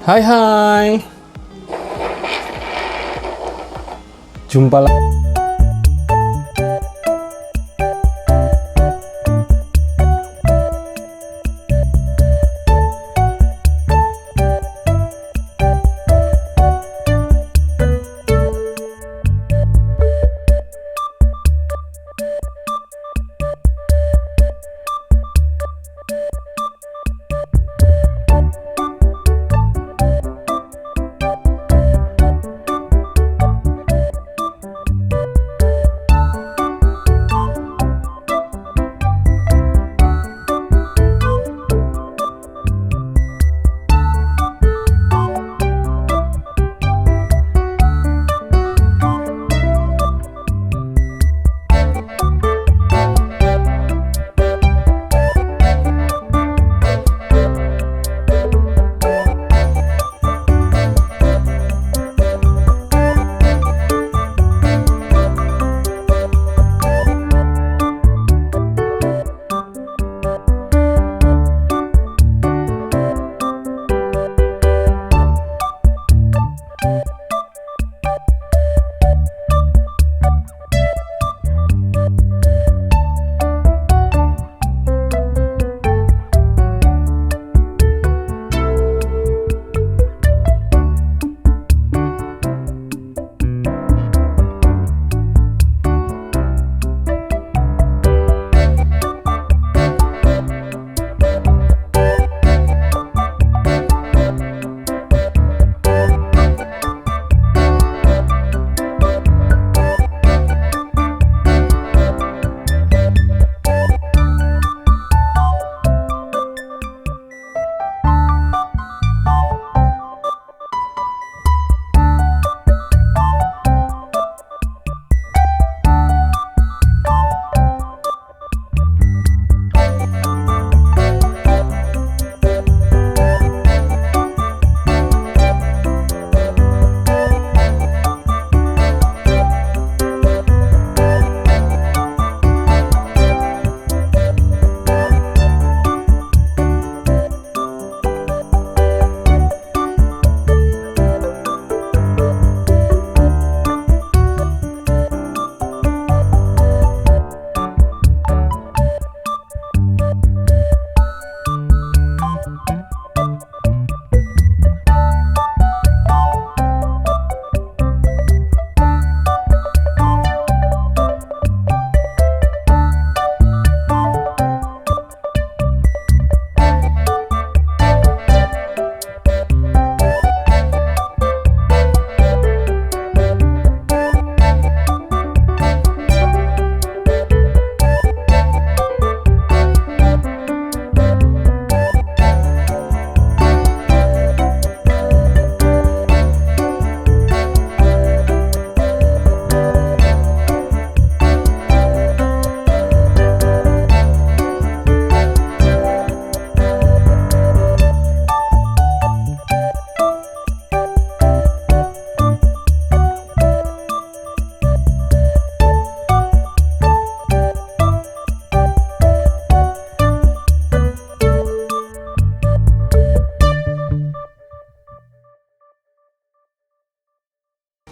Hai hai. Jumpa lagi.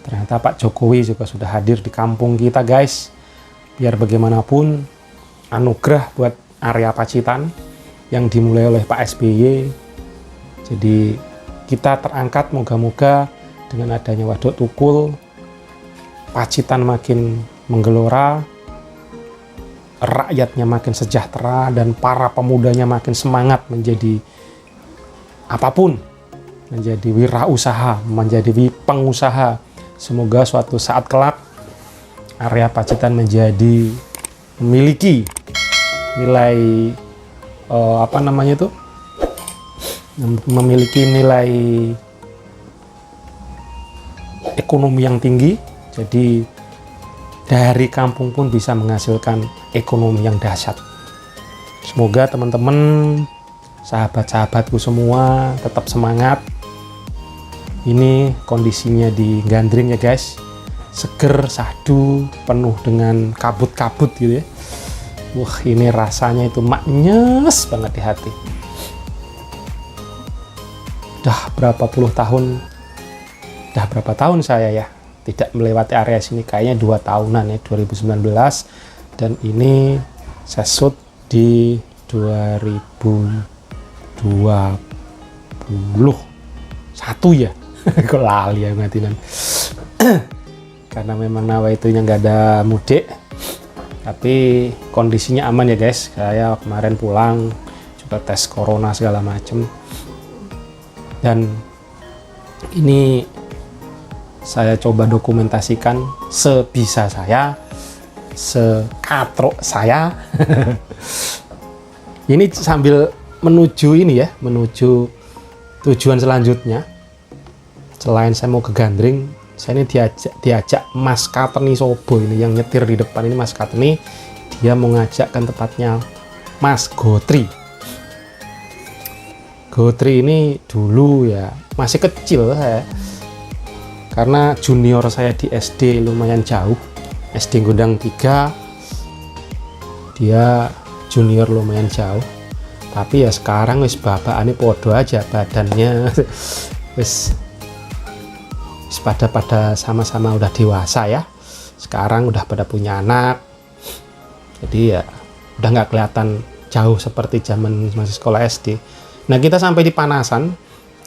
Ternyata Pak Jokowi juga sudah hadir di kampung kita guys. Biar bagaimanapun anugerah buat area Pacitan yang dimulai oleh Pak SBY. Jadi kita terangkat, moga-moga dengan adanya Waduk Tukul Pacitan makin menggelora, rakyatnya makin sejahtera, dan para pemudanya makin semangat menjadi apapun, menjadi wirausaha, menjadi pengusaha. Semoga suatu saat kelak area Pacitan menjadi memiliki nilai memiliki nilai ekonomi yang tinggi. Jadi dari kampung pun bisa menghasilkan ekonomi yang dahsyat. Semoga teman-teman, sahabat-sahabatku semua tetap semangat. Ini kondisinya di Gandring ya guys, seger, sahdu, penuh dengan kabut-kabut gitu ya. Wah, ini rasanya itu maknyes banget di hati. Sudah berapa puluh tahun, udah berapa tahun saya ya tidak melewati area sini, kayaknya 2 tahunan ya, 2019, dan ini saya shoot di 2021 ya. Kok lali ya ngatinan. Karena memang Nawa itunya nggak ada mudik, tapi kondisinya aman ya guys. Saya kemarin pulang juga tes corona segala macem, dan ini saya coba dokumentasikan sebisa saya, sekatrok saya. Ini sambil menuju ini ya, menuju tujuan selanjutnya. Selain saya mau ke Gandring, saya ini diajak Mas Kateni Sobo ini yang nyetir di depan ini. Mas Kateni, dia mau ngajak kan tepatnya Mas Gotri. Gotri ini dulu ya masih kecil saya, karena junior saya di SD lumayan jauh, SD Gondang 3, dia junior lumayan jauh. Tapi ya sekarang wis babakane podo aja badannya. wis pada sama-sama udah dewasa ya, sekarang udah pada punya anak, jadi ya udah nggak kelihatan jauh seperti zaman masih sekolah SD. Nah, kita sampai di Panasan.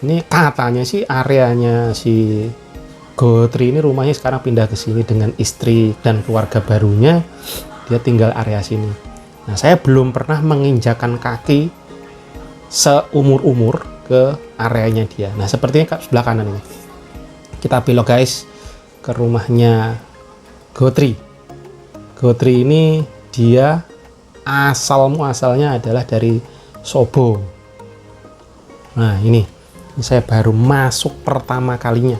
Ini katanya sih areanya si Gotri ini, rumahnya sekarang pindah ke sini dengan istri dan keluarga barunya. Dia tinggal area sini. Nah, saya belum pernah menginjakan kaki seumur-umur ke areanya dia. Nah, sepertinya sebelah kanan ini. Kita belok guys ke rumahnya Gotri. Gotri ini dia asalnya adalah dari Sobo. Nah, ini saya baru masuk pertama kalinya.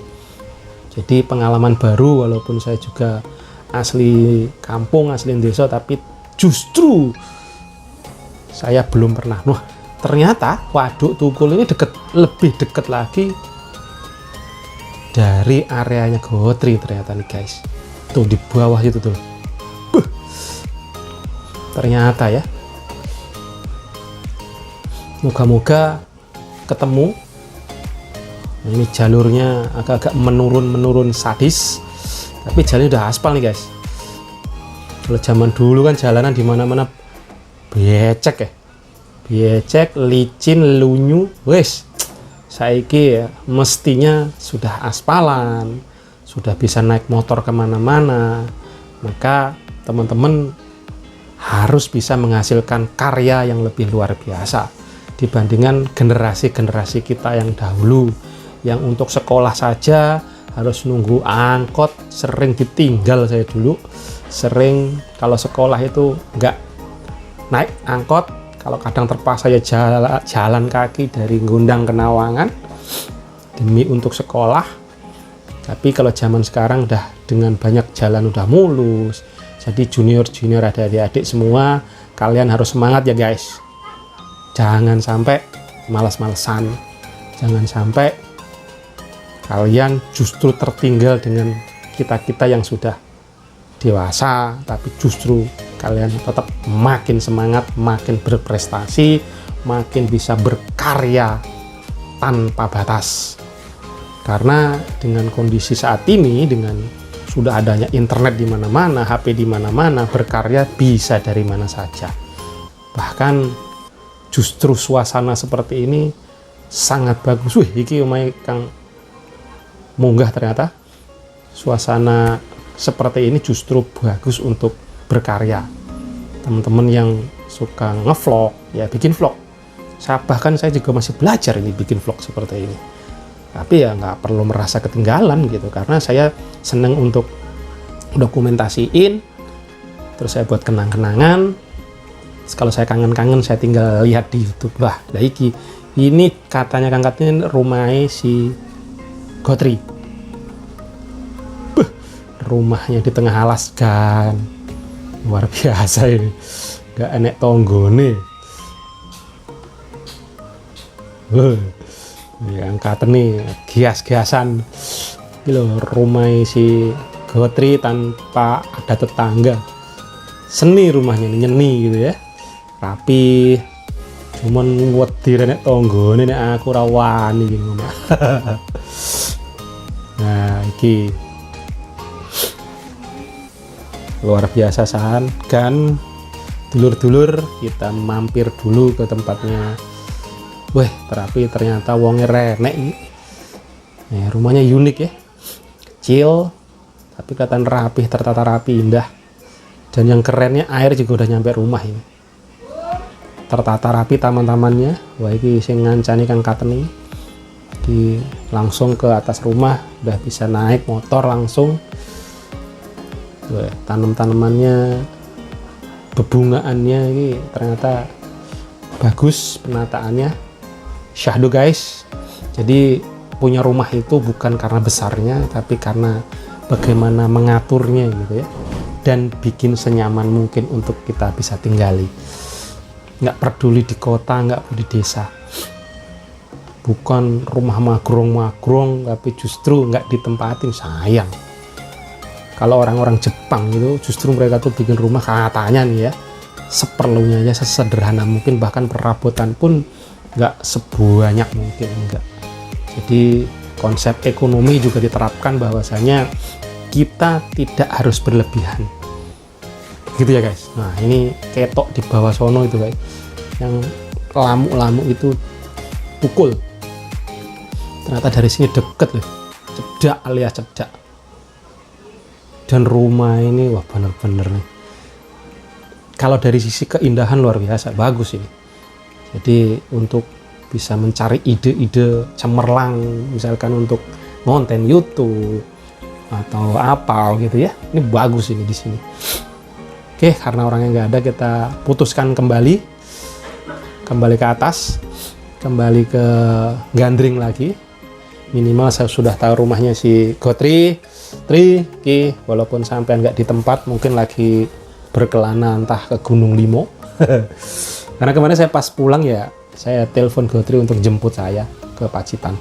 Jadi pengalaman baru, walaupun saya juga asli kampung, asli desa, tapi justru saya belum pernah. Wah, ternyata Waduk Tukul ini lebih deket lagi dari areanya Gotri ternyata nih guys. Tuh di bawah itu tuh. Ternyata ya. Moga-moga ketemu. Ini jalurnya agak-agak menurun sadis, tapi jalannya udah aspal nih guys. Kalau zaman dulu kan jalanan di mana-mana becek ya, becek, licin, lunyu, wes. Saiki ya, mestinya sudah aspalan, sudah bisa naik motor kemana-mana. Maka teman-teman harus bisa menghasilkan karya yang lebih luar biasa dibandingkan generasi-generasi kita yang dahulu, yang untuk sekolah saja harus nunggu angkot, sering ditinggal. Saya dulu sering kalau sekolah itu nggak naik angkot, kalau kadang terpaksa ya jalan kaki dari Gondang ke Nawangan demi untuk sekolah. Tapi kalau zaman sekarang udah dengan banyak jalan udah mulus, jadi junior adik-adik semua, kalian harus semangat ya guys. Jangan sampai malas-malesan, jangan sampai kalian justru tertinggal dengan kita-kita yang sudah dewasa, tapi justru kalian tetap makin semangat, makin berprestasi, makin bisa berkarya tanpa batas. Karena dengan kondisi saat ini, dengan sudah adanya internet di mana-mana, HP di mana-mana, berkarya bisa dari mana saja. Bahkan justru suasana seperti ini sangat bagus. Wih, iki omahe Kang munggah, ternyata suasana seperti ini justru bagus untuk berkarya. Teman-teman yang suka ngevlog ya bikin vlog, bahkan saya juga masih belajar ini bikin vlog seperti ini, tapi ya nggak perlu merasa ketinggalan gitu, karena saya seneng untuk dokumentasiin, terus saya buat kenang-kenangan. Kalau saya kangen-kangen saya tinggal lihat di YouTube. Wah, ini katanya Kang Katnya rumahnya si Gotri. Rumahnya di tengah alas kan, luar biasa ini, gak enek tonggone. Yang Katnya nih gias-giasan loh, rumah si Gotri tanpa ada tetangga. Seni rumahnya, nyeni gitu ya, rapi. cuman wedi nek tanggane nek aku ora wani iki ngono. Nah iki luar biasa san kan dulur-dulur, kita mampir dulu ke tempatnya. Wah, terapi ternyata wonge renek iki. Nah, rumahnya unik ya, kecil tapi kelihatan rapih, tertata rapi, indah. Dan yang kerennya air juga udah nyampe rumah ini, tertata rapi taman-tamannya. Wah ini sing ngancani Kang Kateni di langsung ke atas rumah, udah bisa naik motor langsung. Wah, tanam-tanamannya, bebungaannya ini ternyata bagus, penataannya syahdu guys. Jadi punya rumah itu bukan karena besarnya, tapi karena bagaimana mengaturnya gitu ya, dan bikin senyaman mungkin untuk kita bisa tinggali. Nggak peduli di kota, nggak peduli di desa, bukan rumah magrong-magrong tapi justru nggak ditempatin, sayang. Kalau orang-orang Jepang itu justru mereka tuh bikin rumah katanya nih ya seperlunya aja, sesederhana mungkin, bahkan perabotan pun nggak sebanyak mungkin, enggak. Jadi konsep ekonomi juga diterapkan bahwasanya kita tidak harus berlebihan gitu ya guys. Nah ini ketok di bawah sono itu guys, yang lamuk-lamuk itu pukul, ternyata dari sini deket loh, cedak alias cedak. Dan rumah ini wah bener-bener nih, kalau dari sisi keindahan luar biasa bagus ini. Jadi untuk bisa mencari ide-ide cemerlang, misalkan untuk konten YouTube atau apa gitu ya, ini bagus ini di sini. Oke, karena orangnya nggak ada, kita putuskan kembali ke atas, kembali ke Gandring lagi. Minimal saya sudah tahu rumahnya si Gotri Ki, walaupun sampai nggak di tempat, mungkin lagi berkelana entah ke Gunung Limo. Karena kemarin saya pas pulang ya, saya telepon Gotri untuk jemput saya ke Pacitan.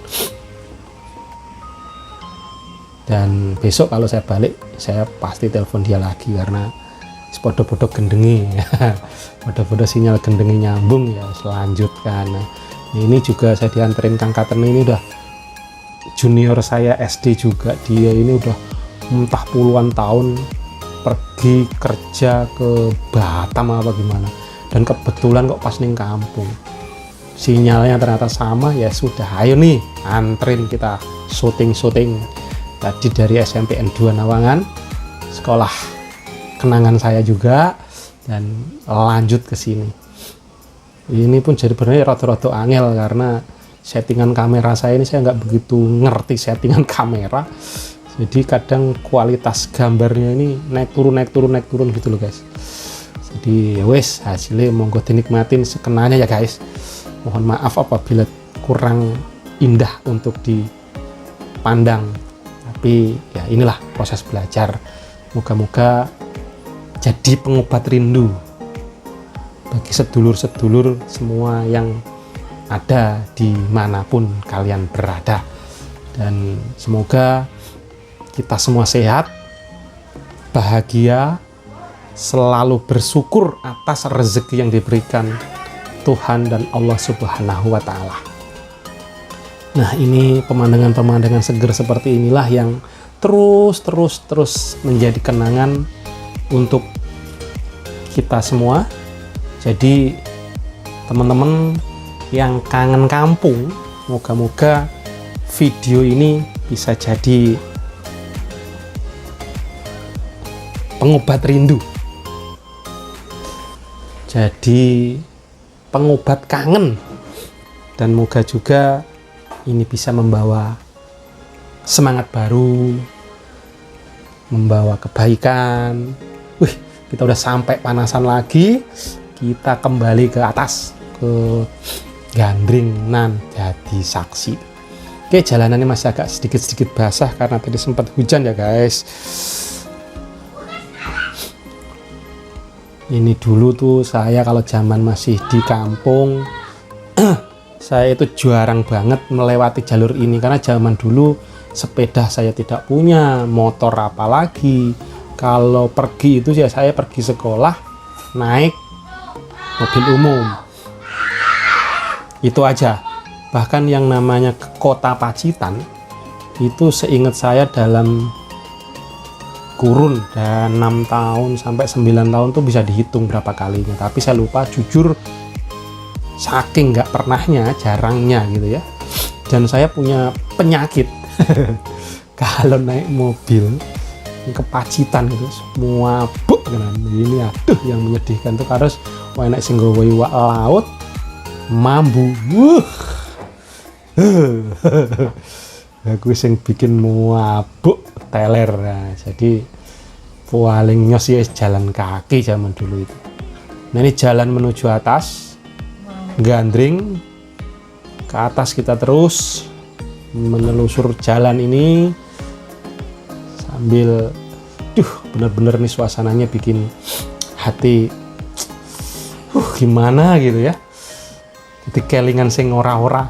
Dan besok kalau saya balik, saya pasti telepon dia lagi karena podo-podo gendengi, podo-podo sinyal gendengi nyambung ya, selanjutkan. Nah, ini juga saya dianterin Kang Kateni, ini udah junior saya SD juga, dia ini udah entah puluhan tahun pergi kerja ke Batam apa gimana, dan kebetulan kok pas ning kampung sinyalnya ternyata sama, ya sudah ayo nih anterin kita syuting tadi dari SMPN 2 Nawangan, sekolah kenangan saya juga, dan lanjut ke sini. Ini pun jadi benar rada-rada angel karena settingan kamera saya ini, saya nggak begitu ngerti settingan kamera, jadi kadang kualitas gambarnya ini naik turun gitu loh guys. Jadi ya wes, hasilnya monggo dinikmatin sekenanya ya guys. Mohon maaf apabila kurang indah untuk dipandang, tapi ya inilah proses belajar. Moga-moga jadi pengobat rindu bagi sedulur-sedulur semua yang ada dimanapun kalian berada, dan semoga kita semua sehat, bahagia, selalu bersyukur atas rezeki yang diberikan Tuhan dan Allah Subhanahu wa Ta'ala. Nah, ini pemandangan-pemandangan seger seperti inilah yang terus menjadi kenangan untuk kita semua. Jadi teman-teman yang kangen kampung, moga-moga video ini bisa jadi pengobat rindu, jadi pengobat kangen, dan moga juga ini bisa membawa semangat baru, membawa kebaikan. Wih, kita udah sampai panasan lagi, kita kembali ke atas, ke Gandring nan jadi saksi. Oke, jalanannya masih agak sedikit basah karena tadi sempat hujan ya guys. Ini dulu tuh saya kalau zaman masih di kampung saya itu jarang banget melewati jalur ini, karena zaman dulu sepeda saya tidak punya, motor apalagi. Kalau pergi itu ya saya pergi sekolah naik mobil umum. Itu aja. Bahkan yang namanya kota Pacitan itu seingat saya dalam kurun dan 6 tahun sampai 9 tahun tuh bisa dihitung berapa kalinya, tapi saya lupa jujur, saking nggak pernahnya, jarangnya gitu ya. Dan saya punya penyakit kalau naik mobil ke Pacitan itu semua buk kan ini, aduh yang menyedihkan tuh harus enak sing nggawa iwak laut mambu. Aku sing bikin mabuk teler. Nah, jadi paling nyos ya jalan kaki zaman dulu itu. Nah ini jalan menuju atas, gandring ke atas, kita terus menelusur jalan ini sambil bener-bener nih suasananya bikin hati gimana gitu ya, jadi kelingan sing ora-ora.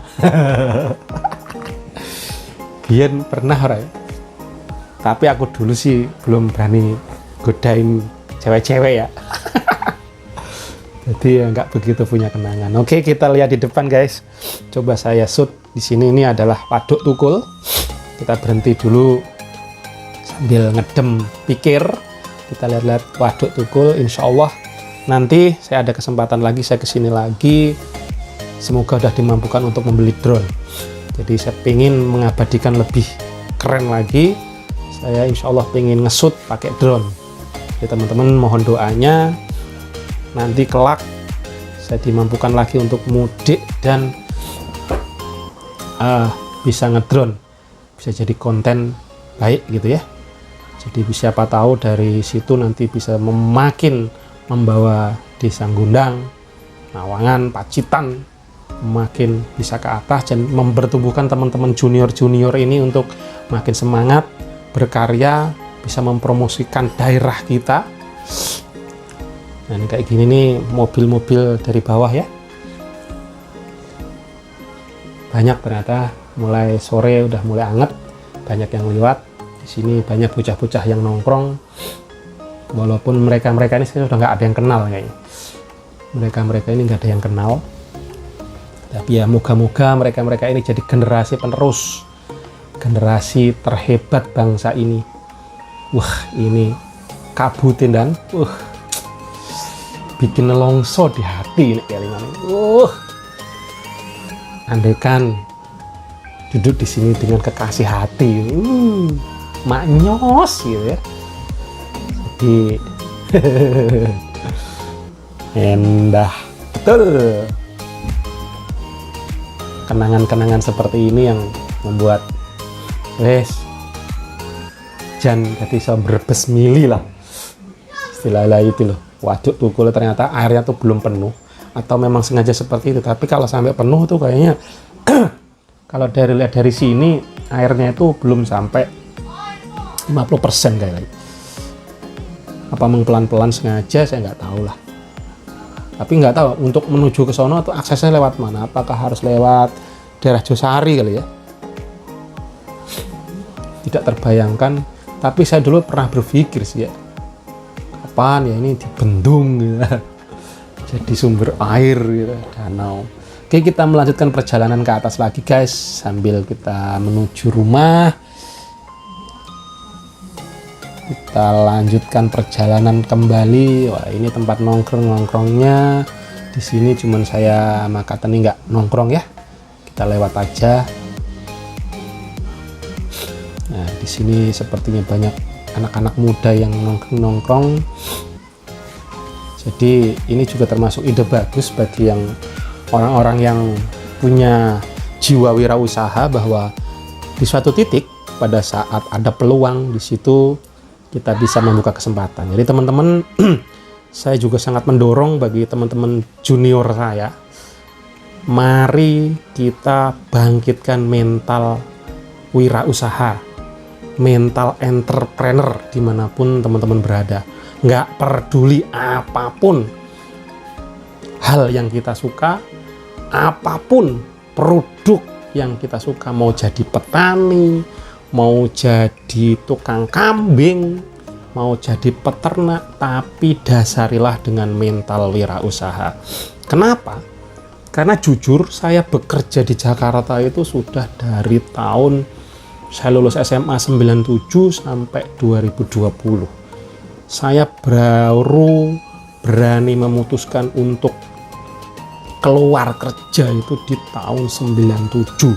Biyen pernah ora ya, tapi aku dulu sih belum berani godain cewek-cewek ya. Jadi ya nggak begitu punya kenangan. Oke, kita lihat di depan guys, coba saya shoot di sini. Ini adalah Waduk Tukul. Kita berhenti dulu sambil ngedem pikir, kita lihat-lihat Waduk Tukul. Insya Allah nanti saya ada kesempatan lagi, saya kesini lagi, semoga udah dimampukan untuk membeli drone. Jadi saya pengen mengabadikan lebih keren lagi, saya insya Allah pengen nge-shoot pakai drone. Jadi teman-teman mohon doanya, nanti kelak saya dimampukan lagi untuk mudik dan bisa ngedrone, bisa jadi konten baik gitu ya. Jadi siapa tahu dari situ nanti bisa makin membawa Desa Gundang, Nawangan, Pacitan makin bisa ke atas dan mempertumbuhkan teman-teman junior-junior ini untuk makin semangat berkarya, bisa mempromosikan daerah kita. Dan kayak gini nih mobil-mobil dari bawah ya, banyak ternyata. Mulai sore udah mulai anget, banyak yang lewat di sini, banyak bocah-bocah yang nongkrong. Walaupun mereka ini sudah nggak ada yang kenal kayaknya, mereka ini nggak ada yang kenal, tapi ya moga-moga mereka ini jadi generasi penerus, generasi terhebat bangsa ini. Wah ini kabutin dan bikin nelongso di hati ini kelingan. Andaikan duduk di sini dengan kekasih hati, maknyos gitu ya. Jadi endah betul. Kenangan-kenangan seperti ini yang membuat jan jadi so berbes mili lah istilahnya itu loh. Waduk Tukul ternyata airnya tuh belum penuh, atau memang sengaja seperti itu. Tapi kalau sampai penuh tuh kayaknya kalau dari sini airnya itu belum sampai 50% kayaknya. Apa memang pelan-pelan sengaja, saya nggak tahu lah. Tapi nggak tahu untuk menuju ke sono atau aksesnya lewat mana. Apakah harus lewat daerah Josari kali ya? Tidak terbayangkan. Tapi saya dulu pernah berpikir sih ya, kapan ya ini dibendung gitu, jadi sumber air gitu, danau. Oke, kita melanjutkan perjalanan ke atas lagi guys, sambil kita menuju rumah. Kita lanjutkan perjalanan kembali. Wah ini tempat nongkrongnya. Di sini cuman saya sama Katani nggak nongkrong ya, kita lewat aja. Nah di sini sepertinya banyak anak-anak muda yang nongkrong. Jadi ini juga termasuk ide bagus bagi yang orang-orang yang punya jiwa wirausaha, bahwa di suatu titik pada saat ada peluang di situ kita bisa membuka kesempatan. Jadi teman-teman, saya juga sangat mendorong bagi teman-teman junior saya, mari kita bangkitkan mental wirausaha, mental entrepreneur dimanapun teman-teman berada. Nggak peduli apapun hal yang kita suka, apapun produk yang kita suka, mau jadi petani, mau jadi tukang kambing, mau jadi peternak, tapi dasarilah dengan mental wirausaha. Kenapa? Karena jujur saya bekerja di Jakarta itu sudah dari tahun saya lulus SMA 97 sampai 2020. Saya baru berani memutuskan untuk keluar kerja itu di tahun 97.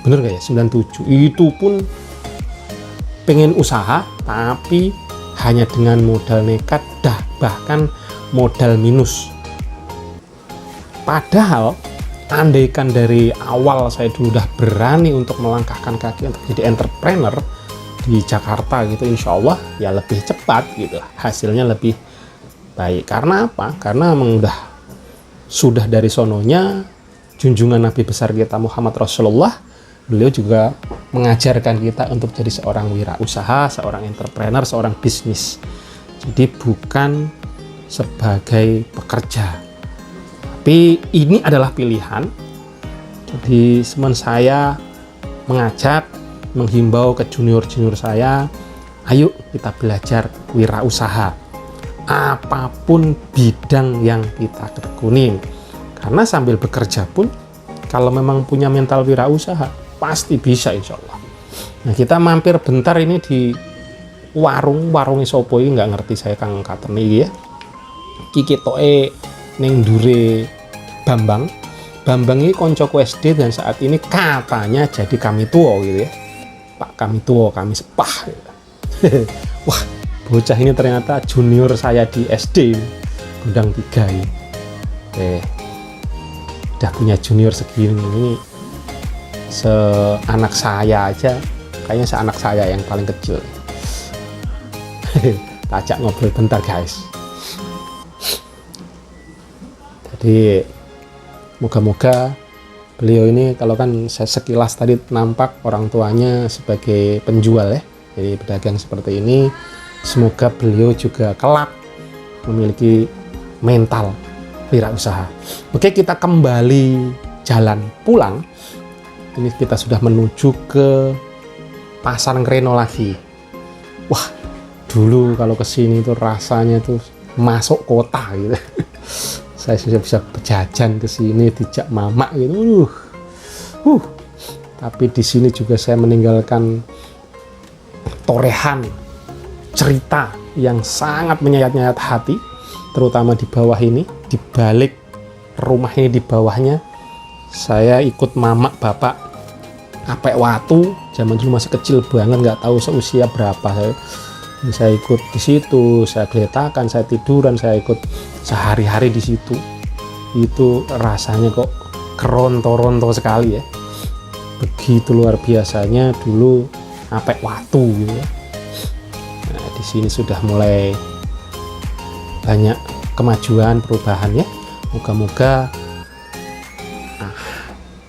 Bener gak ya? 97. Itu pun pengen usaha tapi hanya dengan modal nekat, bahkan modal minus. Padahal andaikan dari awal saya dulu udah berani untuk melangkahkan kaki untuk jadi entrepreneur di Jakarta gitu, insya Allah ya lebih cepat gitu, hasilnya lebih baik. Karena apa? Karena memang sudah dari sononya junjungan Nabi besar kita Muhammad Rasulullah, beliau juga mengajarkan kita untuk jadi seorang wirausaha, seorang entrepreneur, seorang bisnis. Jadi bukan sebagai pekerja. Tapi ini adalah pilihan. Jadi teman saya menghimbau ke junior-junior saya, ayo kita belajar wirausaha. Apapun bidang yang kita tekunin. Karena sambil bekerja pun, kalau memang punya mental wirausaha, pasti bisa insya Allah. Nah, kita mampir bentar ini di warung sopo ini, nggak ngerti saya Kang Katen ini ya. Kiki toe ning dure Bambang ini koncoku SD dan saat ini katanya jadi kami tua gitu ya. Pak kami tua, kami sepah gitu. Wah, bocah ini ternyata junior saya di SD Gundang 3 ini. Udah punya junior segini, ini seanak saya aja, kayaknya seanak saya yang paling kecil. Ajak ngobrol bentar guys. Jadi moga-moga beliau ini, kalau kan saya sekilas tadi nampak orang tuanya sebagai penjual ya, jadi pedagang seperti ini, semoga beliau juga kelak memiliki mental wirausaha. Oke, kita kembali jalan pulang. Ini kita sudah menuju ke Pasar Ngreno lagi. Wah, dulu kalau kesini tuh rasanya tuh masuk kota gitu. Saya sudah bisa berjajan ke sini, dijak mamak gitu. Tapi di sini juga saya meninggalkan torehan cerita yang sangat menyayat-nyayat hati, terutama di bawah ini, di balik rumah ini, di bawahnya saya ikut mamak bapak apek watu, zaman dulu masih kecil banget, nggak tahu seusia berapa. Saya ikut di situ, saya geletakan, saya tiduran, saya ikut sehari-hari di situ. Itu rasanya kok keronto-ronto sekali ya. Begitu luar biasanya dulu apek watu gitu ya. Nah, di sini sudah mulai banyak kemajuan, perubahan ya. Moga-moga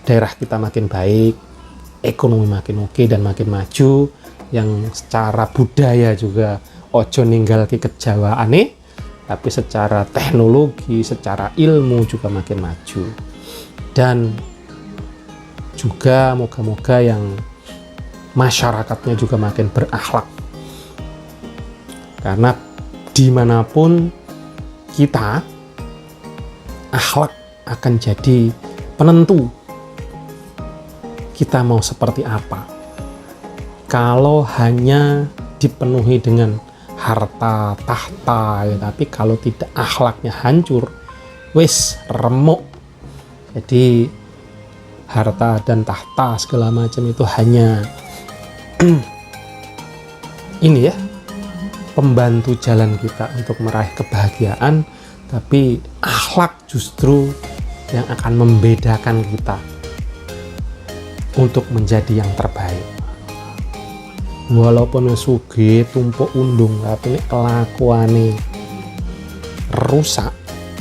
daerah kita makin baik, ekonomi makin oke dan makin maju, yang secara budaya juga ojo ninggal ki kejawaane, tapi secara teknologi, secara ilmu juga makin maju. Dan juga moga-moga yang masyarakatnya juga makin berakhlak. Karena dimanapun kita, akhlak akan jadi penentu kita mau seperti apa. Kalau hanya dipenuhi dengan harta tahta ya, tapi kalau tidak akhlaknya hancur, wis remuk. Jadi harta dan tahta segala macam itu hanya ini ya, pembantu jalan kita untuk meraih kebahagiaan, tapi akhlak justru yang akan membedakan kita untuk menjadi yang terbaik. Walaupun sugih tumpuk undung, tapi ini kelakuane rusak,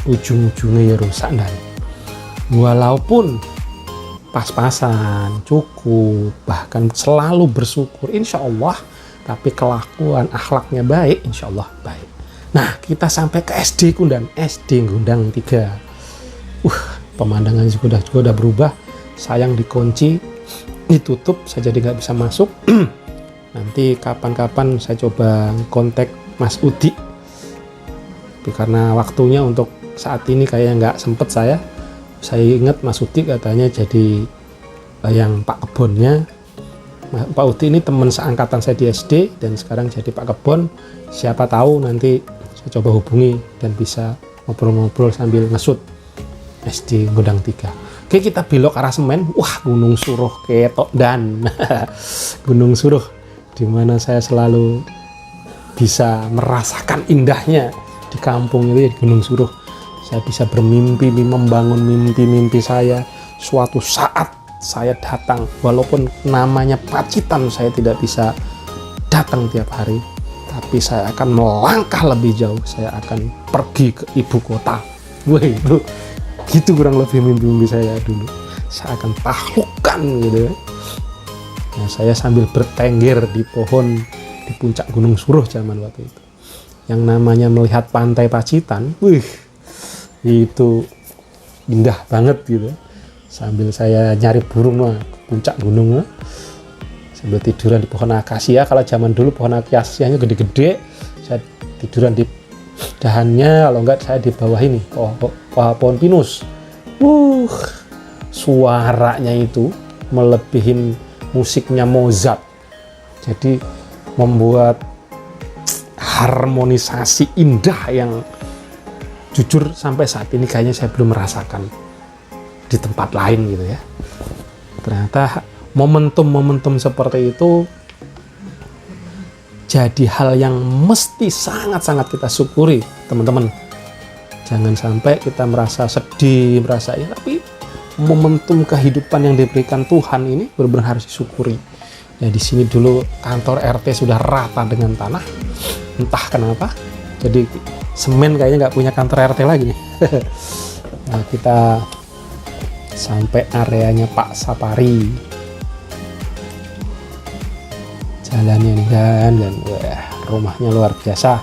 ujung-ujungnya ya rusak. Dan walaupun pas-pasan, cukup, bahkan selalu bersyukur, insya Allah, tapi kelakuan akhlaknya baik, insya Allah baik. Nah, kita sampai ke SD Gundang 3. Pemandangan juga udah berubah. Sayang dikunci, ditutup, saya jadi nggak bisa masuk. Nanti kapan-kapan saya coba kontak Mas Udi. Tapi karena waktunya untuk saat ini kayak nggak sempet saya ingat Mas Uti katanya jadi yang Pak Kebonnya. Pak Uti ini teman seangkatan saya di SD dan sekarang jadi Pak Kebon. Siapa tahu nanti saya coba hubungi dan bisa ngobrol-ngobrol sambil ngesut SD Gondang 3. Oke, kita belok arah Semen. Wah, Gunung Suruh ketok dan Gunung Suruh, dimana saya selalu bisa merasakan indahnya di kampung itu ya, di Gunung Suruh. Saya bisa bermimpi, membangun mimpi-mimpi saya. Suatu saat saya datang, walaupun namanya Pacitan, saya tidak bisa datang tiap hari, tapi saya akan melangkah lebih jauh. Saya akan pergi ke ibu kota. Wah, itu gitu kurang lebih mimpi-mimpi saya dulu. Saya akan taklukkan gitu. Nah, saya sambil bertengger di pohon di puncak Gunung Suruh zaman waktu itu. Yang namanya melihat pantai Pacitan, wih, itu indah banget gitu. Sambil saya nyari burung lah, puncak gunung lah, sambil tiduran di pohon akasia. Kalau zaman dulu pohon akasianya gede-gede, saya tiduran di dahannya, kalau enggak saya di bawah ini pohon pinus. Suaranya itu melebihin musiknya Mozart, jadi membuat harmonisasi indah yang jujur sampai saat ini kayaknya saya belum merasakan di tempat lain gitu ya. Ternyata momentum-momentum seperti itu jadi hal yang mesti sangat-sangat kita syukuri, teman-teman. Jangan sampai kita merasa sedih, merasa ya, tapi momentum kehidupan yang diberikan Tuhan ini benar-benar harus disyukuri. Ya, di sini dulu kantor RT sudah rata dengan tanah, entah kenapa. Jadi Semen kayaknya nggak punya kantor RT lagi nih. Nah, kita sampai areanya Pak Sapari. Jalannya nih dan wah, rumahnya luar biasa.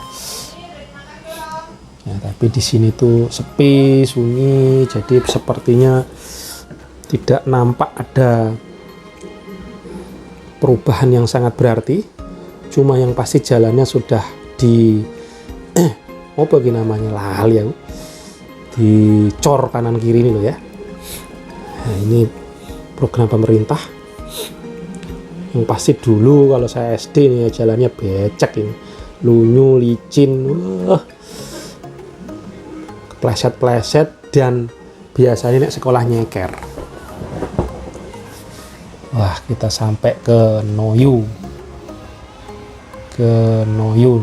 Ya, tapi di sini tuh sepi, sunyi, jadi sepertinya tidak nampak ada perubahan yang sangat berarti. Cuma yang pasti jalannya sudah apa namanya lali ya, dicor kanan kiri ini loh ya. Nah, ini program pemerintah. Yang pasti dulu kalau saya SD nih jalannya becek ini, lunyu, licin, pleset-pleset, dan biasanya nek sekolah nyeker. Wah, kita sampai ke Noyu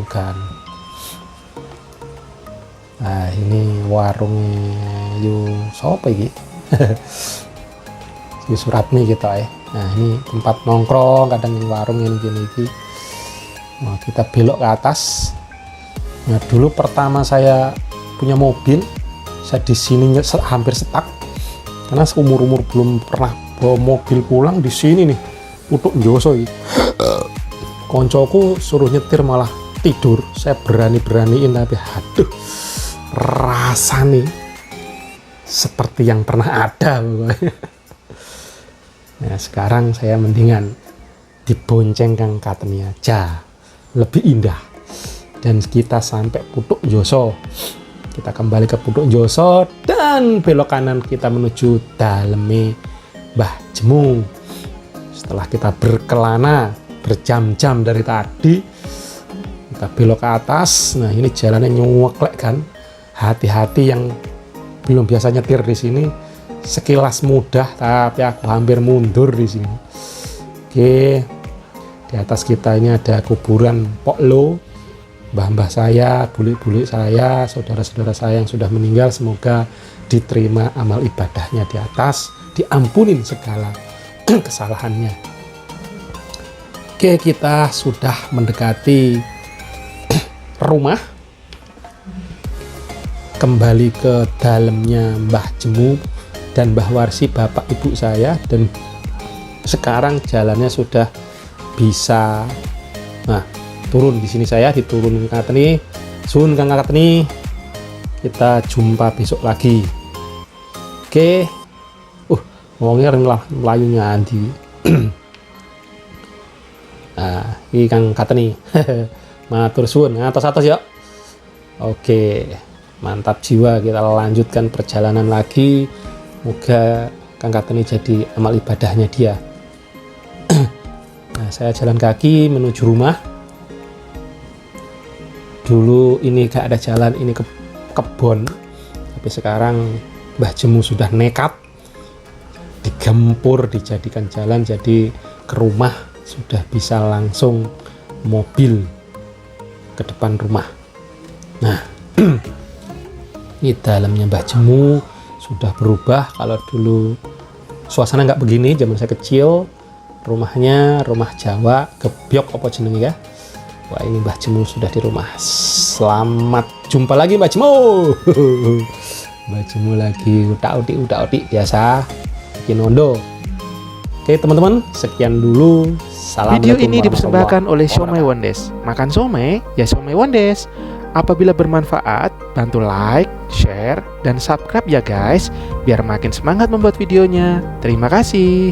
kan. Nah, ini warungnya Yu sopo iki? Di Suratmi kita ya. Nah, ini tempat nongkrong, kadang yang warung yang gini. Nah, kita belok ke atas. Nah, dulu pertama saya punya mobil, saya di sini hampir stuck karena seumur-umur belum pernah bawa mobil pulang. Di sini nih, untuk Joso ini. Koncoku suruh nyetir malah tidur. Saya berani-beraniin tapi aduh, rasa nih seperti yang pernah ada. Nah, sekarang saya mendingan dibonceng Kang Kateni aja, lebih indah. Dan kita sampai Putuk Joso. Kita kembali ke Putuk Joso dan belok kanan kita menuju daleme Mbah Jemu. Setelah kita berkelana berjam-jam dari tadi, kita belok ke atas. Nah, ini jalannya nyuweklek kan. Hati-hati yang belum biasa nyetir di sini. Sekilas mudah, tapi aku hampir mundur di sini. Oke, di atas kita ini ada kuburan Poklo, mbah-mbah saya, bulik-bulik saya, saudara-saudara saya yang sudah meninggal. Semoga diterima amal ibadahnya di atas, diampunin segala kesalahannya. Oke, kita sudah mendekati rumah. Kembali ke dalamnya Mbah Jemu dan Mbah Warsi, bapak ibu saya, dan sekarang jalannya sudah bisa. Nah, turun di sini saya diturunin Kang Kateni. Sun Kang Kateni, kita jumpa besok lagi. Oke. Ngomongnya melayunya Andi. Nah, ini Kang Kateni. Matur suwun, atas-atas ya. Oke. Mantap jiwa, kita lanjutkan perjalanan lagi. Moga Kang Kartini jadi amal ibadahnya dia. Nah, saya jalan kaki menuju rumah. Dulu ini gak ada jalan, ini kebon. Tapi sekarang Mbah Jemu sudah nekat, digempur, dijadikan jalan, jadi ke rumah sudah bisa langsung mobil ke depan rumah. Nah, ini dalamnya Mbah Jemu sudah berubah. Kalau dulu suasana nggak begini, zaman saya kecil, rumahnya rumah Jawa, gebyok apa jenenge ya. Wah, ini Mbah Jemu sudah di rumah. Selamat jumpa lagi Mbah Jemu. Mbah Jemu lagi utak-utik biasa bikin ondo. Oke teman-teman, sekian dulu. Video ini dipersembahkan oleh Siomay Wondes. Makan siomay, ya Siomay Wondes. Apabila bermanfaat, bantu like, share, dan subscribe ya guys, biar makin semangat membuat videonya. Terima kasih.